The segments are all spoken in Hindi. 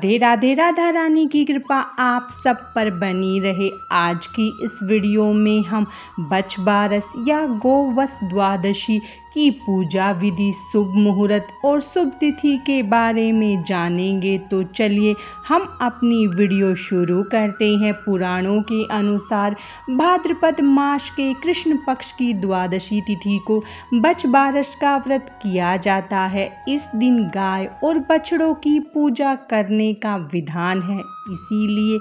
राधे राधा रानी की कृपा आप सब पर बनी रहे। आज की इस वीडियो में हम बच बारस या गोवस द्वादशी की पूजा विधि, शुभ मुहूर्त और शुभ तिथि के बारे में जानेंगे। तो चलिए हम अपनी वीडियो शुरू करते हैं। पुराणों के अनुसार भाद्रपद मास के कृष्ण पक्ष की द्वादशी तिथि को बच बारस का व्रत किया जाता है। इस दिन गाय और बछड़ों की पूजा करने का विधान है, इसीलिए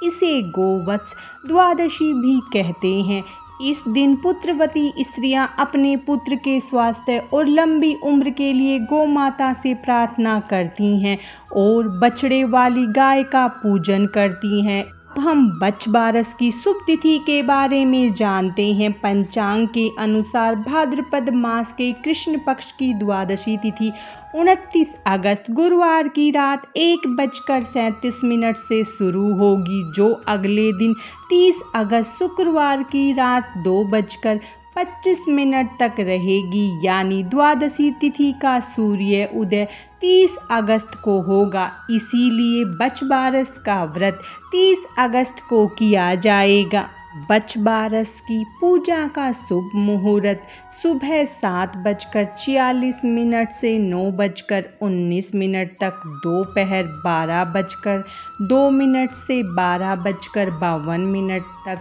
इसे गोवत्स द्वादशी भी कहते हैं। इस दिन पुत्रवती स्त्रियां अपने पुत्र के स्वास्थ्य और लंबी उम्र के लिए गौ माता से प्रार्थना करती हैं और बछड़े वाली गाय का पूजन करती हैं। हम बच बारस की शुभ तिथि के बारे में जानते हैं। पंचांग के अनुसार भाद्रपद मास के कृष्ण पक्ष की द्वादशी तिथि 29 अगस्त गुरुवार की रात 1:37 से शुरू होगी, जो अगले दिन 30 अगस्त शुक्रवार की रात 2:25 तक रहेगी। यानी द्वादशी तिथि का सूर्य उदय 30 अगस्त को होगा, इसीलिए बच बारस का व्रत 30 अगस्त को किया जाएगा। बच बारस की पूजा का शुभ मुहूर्त सुबह 7:46 से 9:19 तक, दोपहर 12:02 से 12:52 तक,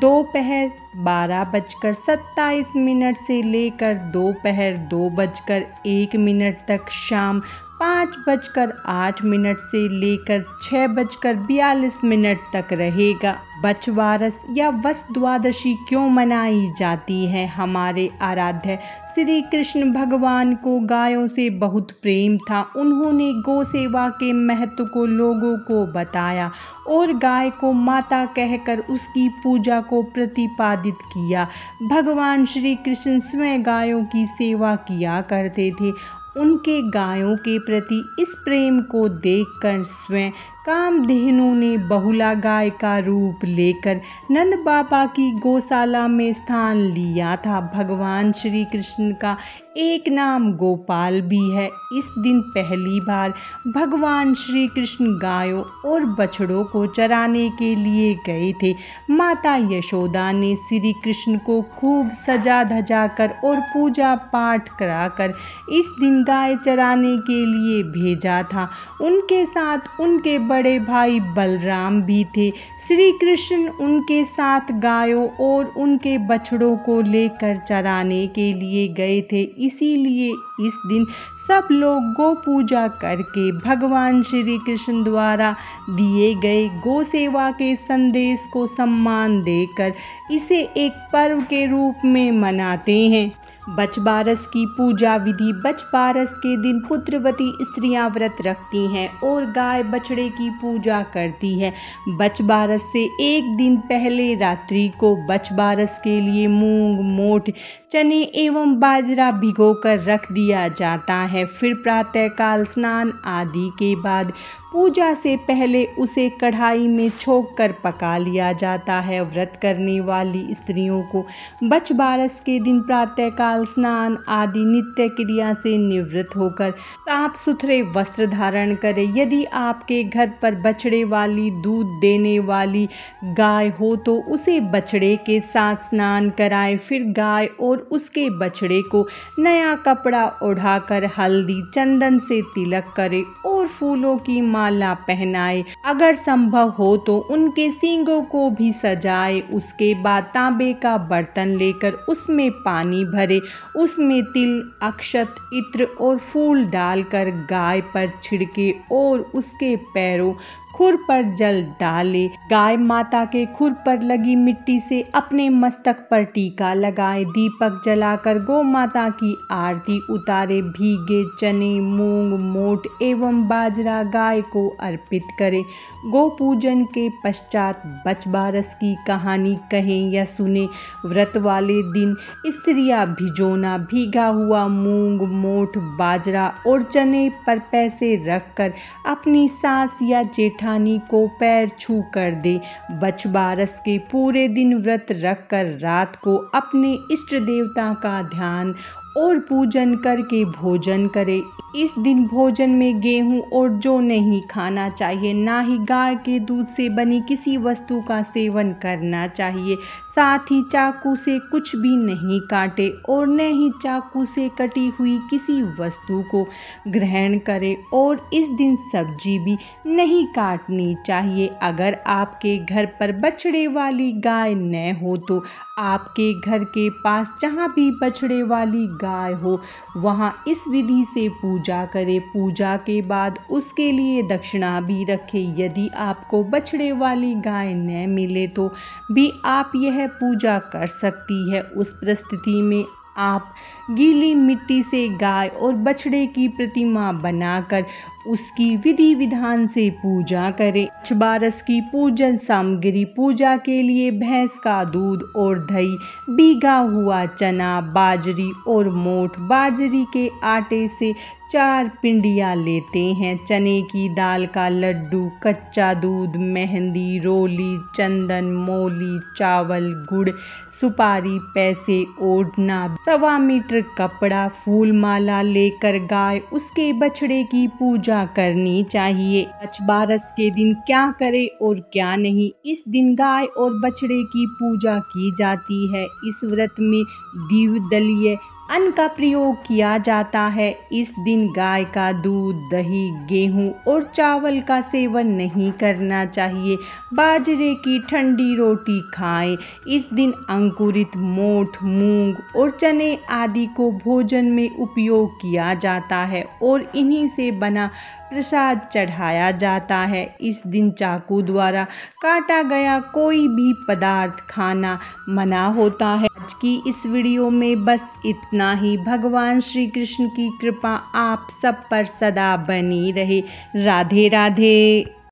दोपहर 12:27 से लेकर दोपहर 2:01 तक, शाम 5:08 से लेकर 6:42 तक रहेगा। बच बारस या वस द्वादशी क्यों मनाई जाती है? हमारे आराध्य श्री कृष्ण भगवान को गायों से बहुत प्रेम था। उन्होंने गौ सेवा के महत्व को लोगों को बताया और गाय को माता कहकर उसकी पूजा को प्रतिपादित किया। भगवान श्री कृष्ण स्वयं गायों की सेवा किया करते थे। उनके गायों के प्रति इस प्रेम को देखकर स्वयं कामधेनु ने बहुला गाय का रूप लेकर नंद बाबा की गौशाला में स्थान लिया था। भगवान श्री कृष्ण का एक नाम गोपाल भी है। इस दिन पहली बार भगवान श्री कृष्ण गायों और बछड़ों को चराने के लिए गए थे। माता यशोदा ने श्री कृष्ण को खूब सजा धजा कर और पूजा पाठ कराकर इस दिन गाय चराने के लिए भेजा था। उनके साथ उनके बड़े भाई बलराम भी थे। श्री कृष्ण उनके साथ गायों और उनके बछड़ों को लेकर चराने के लिए गए थे, इसीलिए इस दिन सब लोग गौ पूजा करके भगवान श्री कृष्ण द्वारा दिए गए गौ सेवा के संदेश को सम्मान देकर इसे एक पर्व के रूप में मनाते हैं। बच बारस की पूजा विधि। बच बारस के दिन पुत्रवती स्त्रियां व्रत रखती हैं और गाय बछड़े की पूजा करती है। बच बारस से एक दिन पहले रात्रि को बच बारस के लिए मूंग, मोठ, चने एवं बाजरा भिगोकर रख दिया जाता है। फिर प्रातःकाल स्नान आदि के बाद पूजा से पहले उसे कढ़ाई में छोंक कर पका लिया जाता है। व्रत करने वाली स्त्रियों को बच बारस के दिन प्रातःकाल स्नान आदि नित्य क्रिया से निवृत्त होकर साफ सुथरे वस्त्र धारण करें। यदि आपके घर पर बछड़े वाली दूध देने वाली गाय हो तो उसे बछड़े के साथ स्नान कराएं। फिर गाय और उसके बछड़े को नया कपड़ा ओढ़ाकर हल्दी चंदन से तिलक करें और फूलों की माला पहनाए। अगर संभव हो तो उनके सींगों को भी सजाए। उसके बाद तांबे का बर्तन लेकर उसमें पानी भरे, उसमें तिल, अक्षत, इत्र और फूल डालकर गाय पर छिड़के और उसके पैरों खुर पर जल डाले। गाय माता के खुर पर लगी मिट्टी से अपने मस्तक पर टीका लगाए। दीपक जलाकर गौ माता की आरती उतारे। भीगे चने, मूंग, मोठ एवं बाजरा गाय को अर्पित करें। गौ पूजन के पश्चात बच बारस की कहानी कहें या सुने। व्रत वाले दिन स्त्रियां भिजोना भीगा हुआ मूंग, मोठ, बाजरा और चने पर पैसे रखकर अपनी सास या जेठानी को पैर छू कर दे। बच बारस के पूरे दिन व्रत रखकर रात को अपने इष्ट देवता का ध्यान और पूजन करके भोजन करें। इस दिन भोजन में गेहूं और जौ नहीं खाना चाहिए, ना ही गाय के दूध से बनी किसी वस्तु का सेवन करना चाहिए। साथ ही चाकू से कुछ भी नहीं काटे और न ही चाकू से कटी हुई किसी वस्तु को ग्रहण करें और इस दिन सब्जी भी नहीं काटनी चाहिए। अगर आपके घर पर बछड़े वाली गाय न हो तो आपके घर के पास जहाँ भी बछड़े वाली गाय हो वहाँ इस विधि से पूजा करें। पूजा के बाद उसके लिए दक्षिणा भी रखें। यदि आपको बछड़े वाली गाय न मिले तो भी आप यह पूजा कर सकती है। उस परिस्थिति में आप गीली मिट्टी से गाय और बछड़े की प्रतिमा बनाकर उसकी विधि विधान से पूजा करें। बारस की पूजन सामग्री: पूजा के लिए भैंस का दूध और दही, भीगा हुआ चना, बाजरी और मोठ। बाजरी के आटे से 4 पिंडियाँ लेते हैं। चने की दाल का लड्डू, कच्चा दूध, मेहंदी, रोली, चंदन, मौली, चावल, गुड़, सुपारी, पैसे, ओढ़ना, 1.25 मीटर कपड़ा, फूल माला लेकर गाय उसके बछड़े की पूजा करनी चाहिए। बारस के दिन क्या करें और क्या नहीं? इस दिन गाय और बछड़े की पूजा की जाती है। इस व्रत में द्विदलीय अन्न का प्रयोग किया जाता है। इस दिन गाय का दूध, दही, गेहूं और चावल का सेवन नहीं करना चाहिए। बाजरे की ठंडी रोटी खाएं। इस दिन अंकुरित मोठ, मूंग और चने आदि को भोजन में उपयोग किया जाता है और इन्हीं से बना प्रसाद चढ़ाया जाता है। इस दिन चाकू द्वारा काटा गया कोई भी पदार्थ खाना मना होता है। आज की इस वीडियो में बस इतना ही। भगवान श्री कृष्ण की कृपा आप सब पर सदा बनी रहे। राधे राधे।